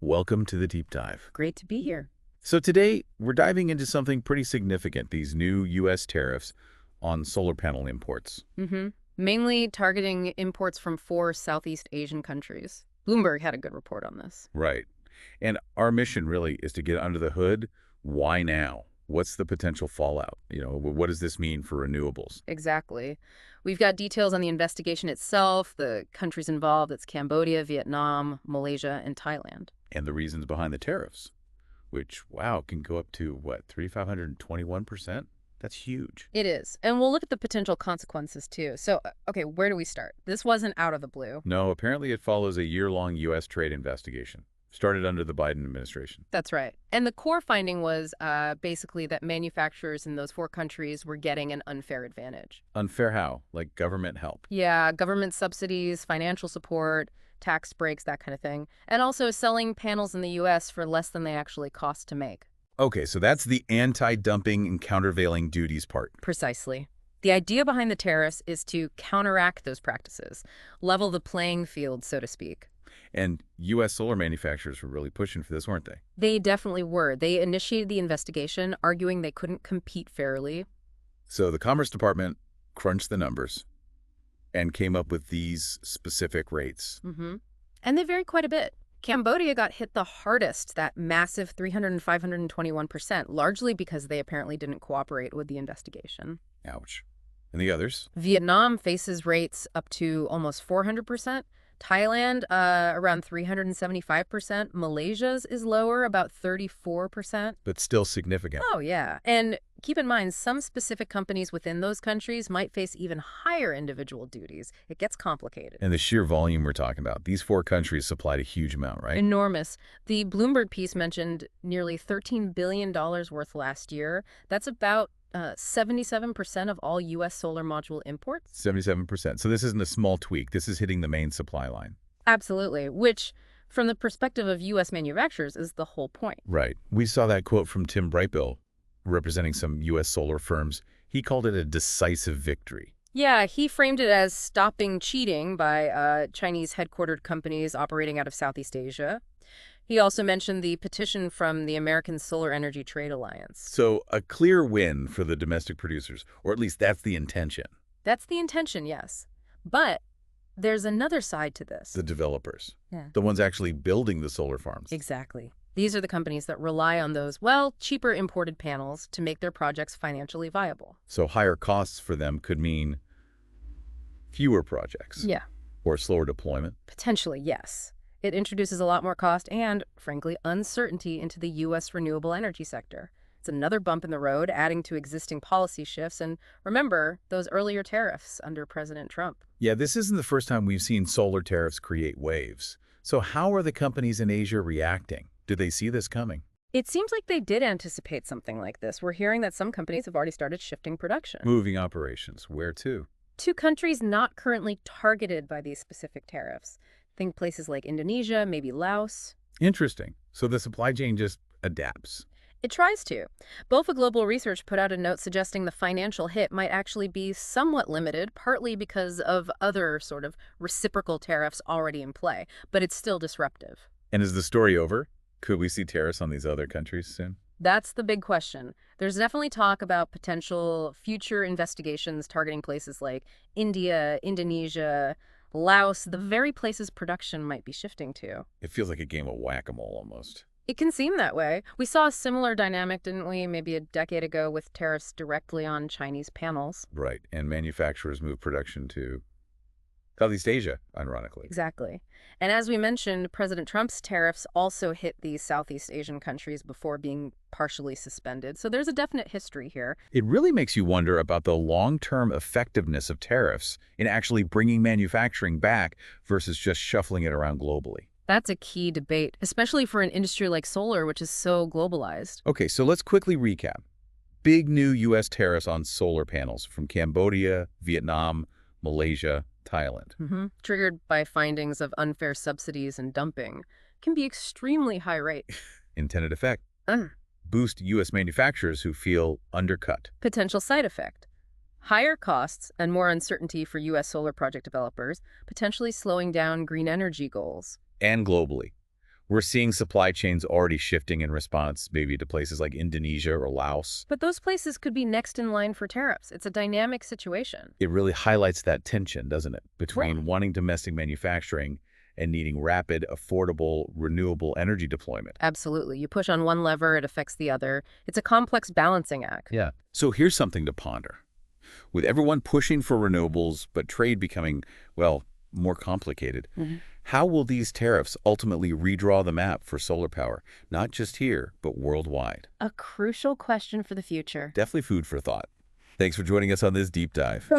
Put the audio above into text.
Welcome to the deep dive. Great to be here. So today, we're diving into something pretty significant, these new U.S. tariffs on solar panel imports. Mainly targeting imports from 4 Southeast Asian countries. Bloomberg had a good report on this. Right. And our mission really is to get under the hood. Why now? What's the potential fallout? What does this mean for renewables? Exactly. We've got details on the investigation itself, the countries involved. It's Cambodia, Vietnam, Malaysia, and Thailand. And the reasons behind the tariffs, which, wow, can go up to, what, 3,521%? That's huge. It is. And we'll look at the potential consequences, too. So, okay, where do we start? This wasn't out of the blue. No, apparently it follows a year-long U.S. trade investigation. Started under the Biden administration. That's right. And the core finding was basically that manufacturers in those 4 countries were getting an unfair advantage. Unfair how? Like government help? Yeah, government subsidies, financial support, tax breaks, that kind of thing. And also selling panels in the U.S. for less than they actually cost to make. Okay, so that's the anti-dumping and countervailing duties part. Precisely. The idea behind the tariffs is to counteract those practices, level the playing field, so to speak. And U.S. solar manufacturers were really pushing for this, weren't they? They definitely were. They initiated the investigation, arguing they couldn't compete fairly. So the Commerce Department crunched the numbers and came up with these specific rates. And they vary quite a bit. Cambodia got hit the hardest, that massive 300 and 521%, largely because they apparently didn't cooperate with the investigation. Ouch. And the others? Vietnam faces rates up to almost 400%. Thailand, around 375%. Malaysia's is lower, about 34%. But still significant. Oh, yeah. And keep in mind, some specific companies within those countries might face even higher individual duties. It gets complicated. And the sheer volume we're talking about, these 4 countries supplied a huge amount, right? Enormous. The Bloomberg piece mentioned nearly $13 billion worth last year. That's about 77% of all U.S. solar module imports. 77%. So this isn't a small tweak. This is hitting the main supply line. Absolutely, which, from the perspective of U.S. manufacturers, is the whole point. Right. We saw that quote from Tim Brightbill, representing some U.S. solar firms. He called it a decisive victory. Yeah, he framed it as stopping cheating by Chinese headquartered companies operating out of Southeast Asia. He also mentioned the petition from the American Solar Energy Trade Alliance. So a clear win for the domestic producers, or at least that's the intention. That's the intention, yes. But there's another side to this. The developers. Yeah. The ones actually building the solar farms. Exactly. These are the companies that rely on those, well, cheaper imported panels to make their projects financially viable. So higher costs for them could mean fewer projects. Yeah. Or slower deployment. Potentially, yes. It introduces a lot more cost and, frankly, uncertainty into the U.S. renewable energy sector. It's another bump in the road, adding to existing policy shifts. And remember, those earlier tariffs under President Trump. Yeah, this isn't the first time we've seen solar tariffs create waves. So how are the companies in Asia reacting? Did they see this coming? It seems like they did anticipate something like this. We're hearing that some companies have already started shifting production. Moving operations. Where to? To countries not currently targeted by these specific tariffs. Think places like Indonesia, maybe Laos. Interesting. So the supply chain just adapts. It tries to. BofA Global Research put out a note suggesting the financial hit might actually be somewhat limited, partly because of other sort of reciprocal tariffs already in play, but it's still disruptive. And is the story over? Could we see tariffs on these other countries soon? That's the big question. There's definitely talk about potential future investigations targeting places like India, Indonesia, Laos, the very places production might be shifting to. It feels like a game of whack-a-mole almost. It can seem that way. We saw a similar dynamic, didn't we, maybe a decade ago with tariffs directly on Chinese panels. Right, and manufacturers move production to Southeast Asia, ironically. Exactly. And as we mentioned, President Trump's tariffs also hit these Southeast Asian countries before being partially suspended. So there's a definite history here. It really makes you wonder about the long-term effectiveness of tariffs in actually bringing manufacturing back versus just shuffling it around globally. That's a key debate, especially for an industry like solar, which is so globalized. Okay, so let's quickly recap. Big new U.S. tariffs on solar panels from Cambodia, Vietnam, Malaysia, Thailand. Triggered by findings of unfair subsidies and dumping, can be extremely high rate. Intended effect. Boost U.S. manufacturers who feel undercut. Potential side effect. Higher costs and more uncertainty for U.S. solar project developers, potentially slowing down green energy goals. And globally. We're seeing supply chains already shifting in response, maybe to places like Indonesia or Laos. But those places could be next in line for tariffs. It's a dynamic situation. It really highlights that tension, doesn't it, Right. between wanting domestic manufacturing and needing rapid, affordable, renewable energy deployment. Absolutely. You push on one lever, it affects the other. It's a complex balancing act. Yeah. So here's something to ponder. With everyone pushing for renewables, but trade becoming, well, more complicated, how will these tariffs ultimately redraw the map for solar power, not just here, but worldwide? A crucial question for the future. Definitely food for thought. Thanks for joining us on this deep dive.